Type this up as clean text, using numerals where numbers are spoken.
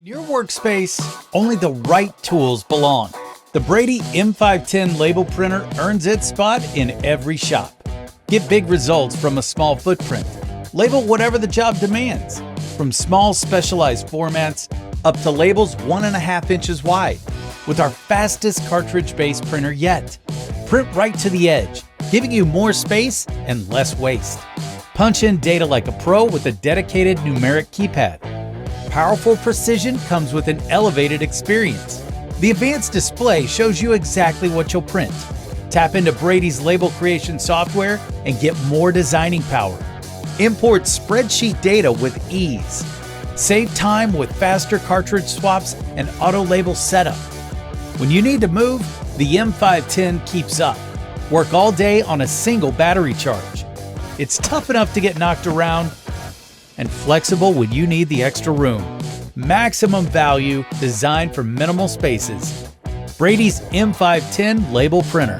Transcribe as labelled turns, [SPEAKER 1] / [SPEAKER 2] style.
[SPEAKER 1] In your workspace, only the right tools belong. The Brady M510 label printer earns its spot in every shop. Get big results from a small footprint. Label whatever the job demands, from small specialized formats up to labels 1.5 inches wide, with our fastest cartridge-based printer yet. Print right to the edge, giving you more space and less waste. Punch in data like a pro with a dedicated numeric keypad. Powerful precision comes with an elevated experience. The advanced display shows you exactly what you'll print. Tap into Brady's label creation software and get more designing power. Import spreadsheet data with ease. Save time with faster cartridge swaps and auto label setup. When you need to move, the M510 keeps up. Work all day on a single battery charge. It's tough enough to get knocked around, and flexible when you need the extra room. Maximum value designed for minimal spaces. Brady's M510 label printer.